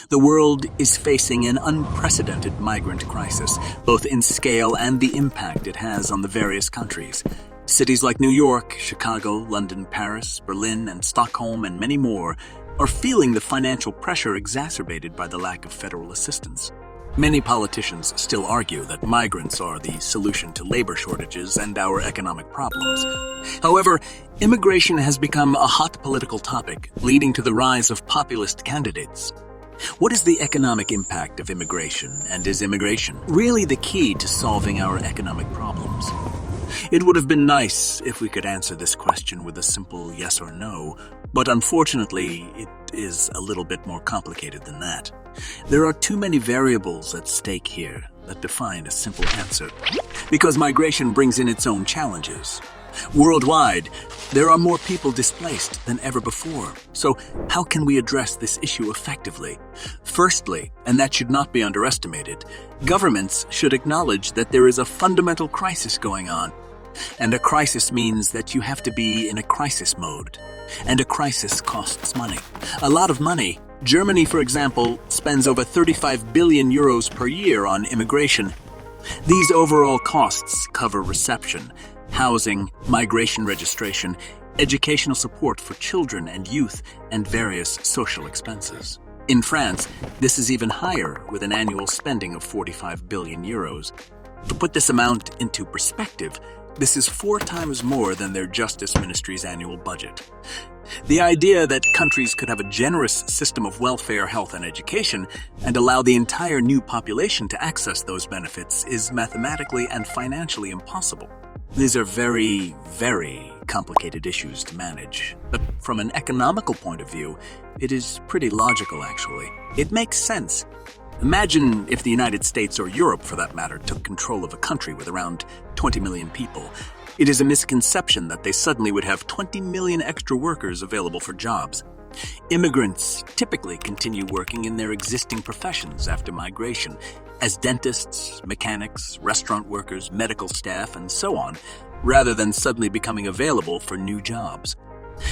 The world is facing an unprecedented migrant crisis, both in scale and the impact it has on the various countries. Cities like New York, Chicago, London, Paris, Berlin, and Stockholm, and many more, are feeling the financial pressure exacerbated by the lack of federal assistance. Many politicians still argue that migrants are the solution to labor shortages and our economic problems. However, immigration has become a hot political topic, leading to the rise of populist candidates. What is the economic impact of immigration, and is immigration really the key to solving our economic problems? It would have been nice if we could answer this question with a simple yes or no, but unfortunately, it is a little bit more complicated than that. There are too many variables at stake here that define a simple answer, because migration brings in its own challenges. Worldwide, there are more people displaced than ever before. So how can we address this issue effectively? Firstly, and that should not be underestimated, governments should acknowledge that there is a fundamental crisis going on. And a crisis means that you have to be in a crisis mode. And a crisis costs money. A lot of money. Germany, for example, spends over 35 billion euros per year on immigration. These overall costs cover reception, housing, migration registration, educational support for children and youth, and various social expenses. In France, this is even higher, with an annual spending of 45 billion euros. To put this amount into perspective, this is 4 times more than their Justice Ministry's annual budget. The idea that countries could have a generous system of welfare, health, and education and allow the entire new population to access those benefits is mathematically and financially impossible. These are very, very complicated issues to manage. But from an economical point of view, it is pretty logical, actually. It makes sense. Imagine if the United States, or Europe for that matter, took control of a country with around 20 million people. It is a misconception that they suddenly would have 20 million extra workers available for jobs. Immigrants typically continue working in their existing professions after migration, as dentists, mechanics, restaurant workers, medical staff, and so on, rather than suddenly becoming available for new jobs.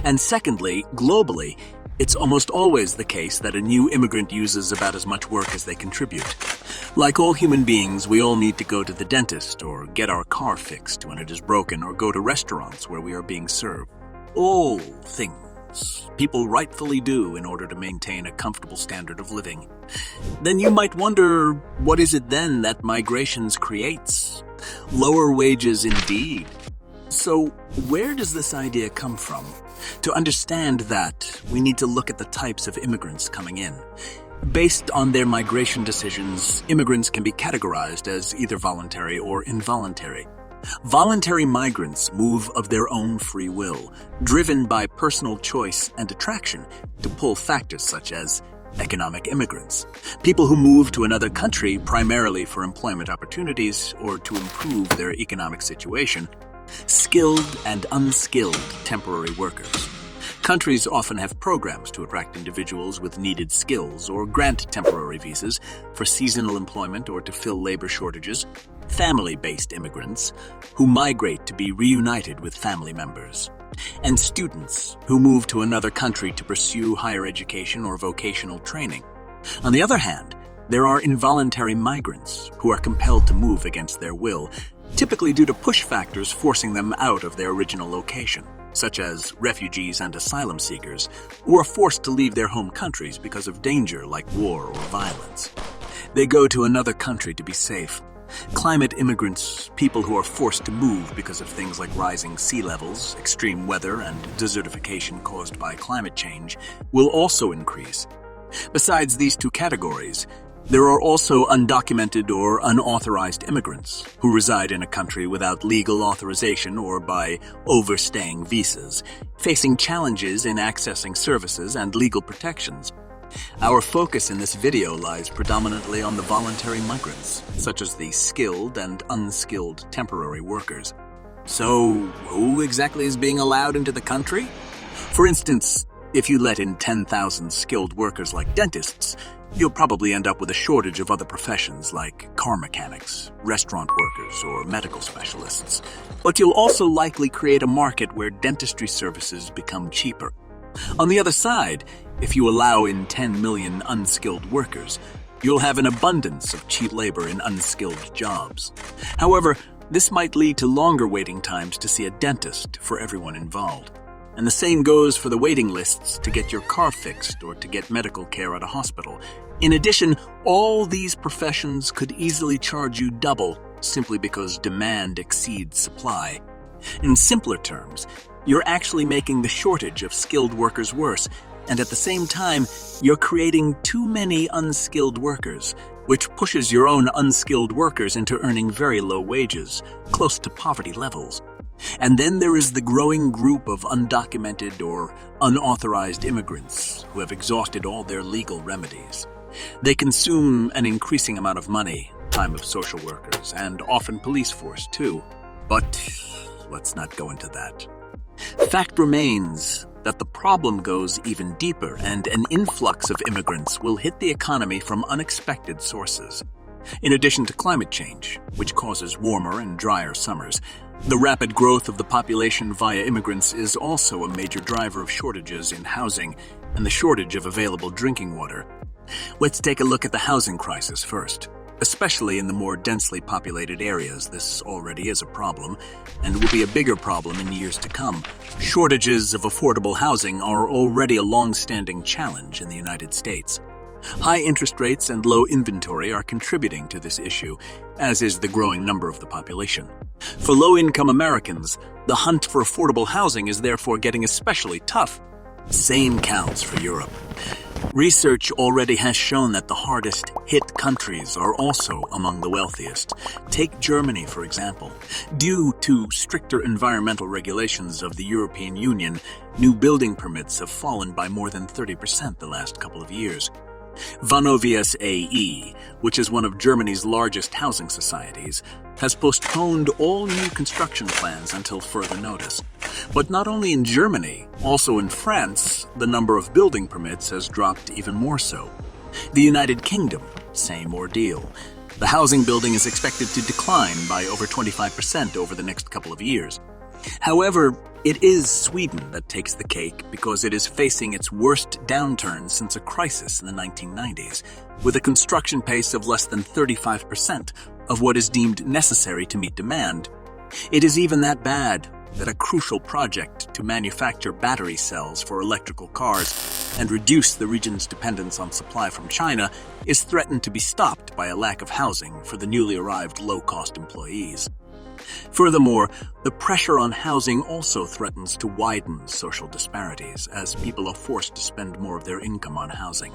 And secondly, globally, it's almost always the case that a new immigrant uses about as much work as they contribute. Like all human beings, we all need to go to the dentist or get our car fixed when it is broken or go to restaurants where we are being served. All things people rightfully do in order to maintain a comfortable standard of living. Then you might wonder, what is it then that migrations creates? Lower wages indeed. So where does this idea come from? To understand that, we need to look at the types of immigrants coming in. Based on their migration decisions, immigrants can be categorized as either voluntary or involuntary. Voluntary migrants move of their own free will, driven by personal choice and attraction to pull factors such as economic immigrants, people who move to another country primarily for employment opportunities or to improve their economic situation, skilled and unskilled temporary workers. Countries often have programs to attract individuals with needed skills or grant temporary visas for seasonal employment or to fill labor shortages. Family-based immigrants who migrate to be reunited with family members. And students who move to another country to pursue higher education or vocational training. On the other hand, there are involuntary migrants who are compelled to move against their will, typically due to push factors forcing them out of their original location, such as refugees and asylum seekers, who are forced to leave their home countries because of danger like war or violence. They go to another country to be safe. Climate immigrants, people who are forced to move because of things like rising sea levels, extreme weather, and desertification caused by climate change, will also increase. Besides these 2 categories, there are also undocumented or unauthorized immigrants who reside in a country without legal authorization or by overstaying visas, facing challenges in accessing services and legal protections. Our focus in this video lies predominantly on the voluntary migrants, such as the skilled and unskilled temporary workers. So, who exactly is being allowed into the country? For instance, if you let in 10,000 skilled workers like dentists, you'll probably end up with a shortage of other professions like car mechanics, restaurant workers, or medical specialists. But you'll also likely create a market where dentistry services become cheaper. On the other side, if you allow in 10 million unskilled workers, you'll have an abundance of cheap labor in unskilled jobs. However, this might lead to longer waiting times to see a dentist for everyone involved. And the same goes for the waiting lists to get your car fixed or to get medical care at a hospital. In addition, all these professions could easily charge you double simply because demand exceeds supply. In simpler terms, you're actually making the shortage of skilled workers worse, and at the same time, you're creating too many unskilled workers, which pushes your own unskilled workers into earning very low wages, close to poverty levels. And then there is the growing group of undocumented or unauthorized immigrants who have exhausted all their legal remedies. They consume an increasing amount of money, time of social workers, and often police force too. But let's not go into that. Fact remains that the problem goes even deeper, and an influx of immigrants will hit the economy from unexpected sources. In addition to climate change, which causes warmer and drier summers, the rapid growth of the population via immigrants is also a major driver of shortages in housing and the shortage of available drinking water. Let's take a look at the housing crisis first. Especially in the more densely populated areas, this already is a problem, and will be a bigger problem in years to come. Shortages of affordable housing are already a long-standing challenge in the United States. High interest rates and low inventory are contributing to this issue, as is the growing number of the population. For low-income Americans, the hunt for affordable housing is therefore getting especially tough. Same counts for Europe. Research already has shown that the hardest hit countries are also among the wealthiest. Take Germany, for example. Due to stricter environmental regulations of the European Union, new building permits have fallen by more than 30% the last couple of years. Vonovias AE, which is one of Germany's largest housing societies, has postponed all new construction plans until further notice. But not only in Germany, also in France, the number of building permits has dropped even more so. The United Kingdom, same ordeal. The housing building is expected to decline by over 25% over the next couple of years. However, it is Sweden that takes the cake because it is facing its worst downturn since a crisis in the 1990s, with a construction pace of less than 35% of what is deemed necessary to meet demand. It is even that bad that a crucial project to manufacture battery cells for electrical cars and reduce the region's dependence on supply from China is threatened to be stopped by a lack of housing for the newly arrived low-cost employees. Furthermore, the pressure on housing also threatens to widen social disparities as people are forced to spend more of their income on housing.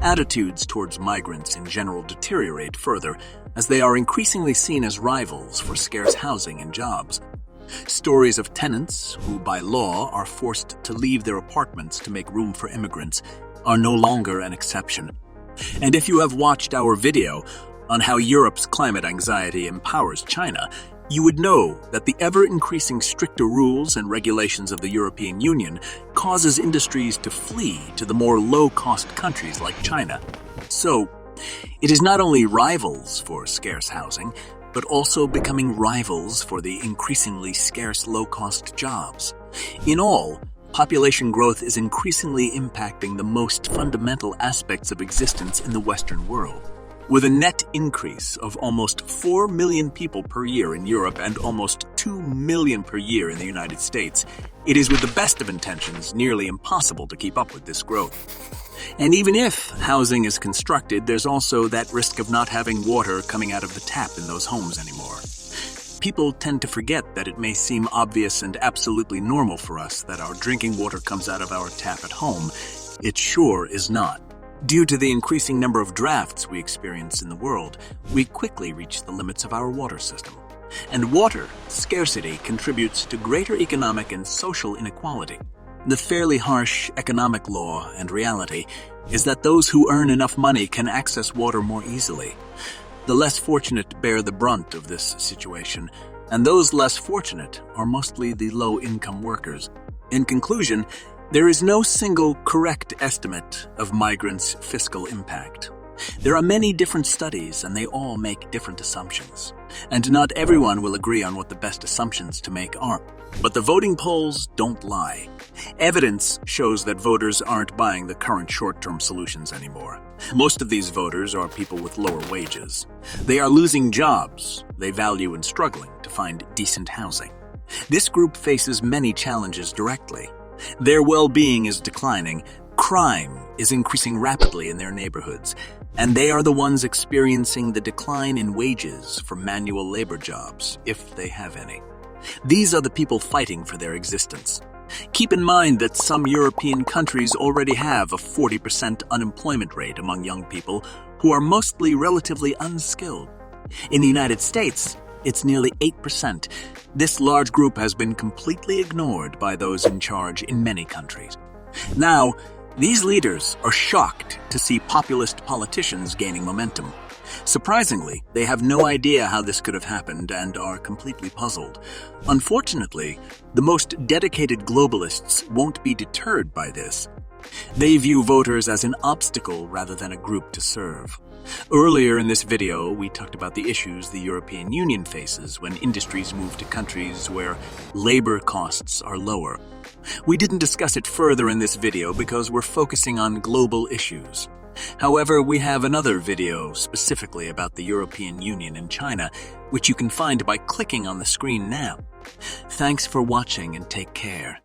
Attitudes towards migrants in general deteriorate further as they are increasingly seen as rivals for scarce housing and jobs. Stories of tenants who, by law, are forced to leave their apartments to make room for immigrants are no longer an exception. And if you have watched our video on how Europe's climate anxiety empowers China, you would know that the ever-increasing stricter rules and regulations of the European Union causes industries to flee to the more low-cost countries like China. So, it is not only rivals for scarce housing, but also becoming rivals for the increasingly scarce low-cost jobs. In all, population growth is increasingly impacting the most fundamental aspects of existence in the Western world. With a net increase of almost 4 million people per year in Europe and almost 2 million per year in the United States, it is with the best of intentions nearly impossible to keep up with this growth. And even if housing is constructed, there's also that risk of not having water coming out of the tap in those homes anymore. People tend to forget that it may seem obvious and absolutely normal for us that our drinking water comes out of our tap at home. It sure is not. Due to the increasing number of droughts we experience in the world, we quickly reach the limits of our water system. And water scarcity contributes to greater economic and social inequality. The fairly harsh economic law and reality is that those who earn enough money can access water more easily. The less fortunate bear the brunt of this situation, and those less fortunate are mostly the low-income workers. In conclusion, there is no single correct estimate of migrants' fiscal impact. There are many different studies, and they all make different assumptions. And not everyone will agree on what the best assumptions to make are. But the voting polls don't lie. Evidence shows that voters aren't buying the current short-term solutions anymore. Most of these voters are people with lower wages. They are losing jobs they value and struggling to find decent housing. This group faces many challenges directly. Their well-being is declining, crime is increasing rapidly in their neighborhoods, and they are the ones experiencing the decline in wages for manual labor jobs, if they have any. These are the people fighting for their existence. Keep in mind that some European countries already have a 40% unemployment rate among young people who are mostly relatively unskilled. In the United States, it's nearly 8%. This large group has been completely ignored by those in charge in many countries. Now, these leaders are shocked to see populist politicians gaining momentum. Surprisingly, they have no idea how this could have happened and are completely puzzled. Unfortunately, the most dedicated globalists won't be deterred by this. They view voters as an obstacle rather than a group to serve. Earlier in this video, we talked about the issues the European Union faces when industries move to countries where labor costs are lower. We didn't discuss it further in this video because we're focusing on global issues. However, we have another video specifically about the European Union and China, which you can find by clicking on the screen now. Thanks for watching and take care.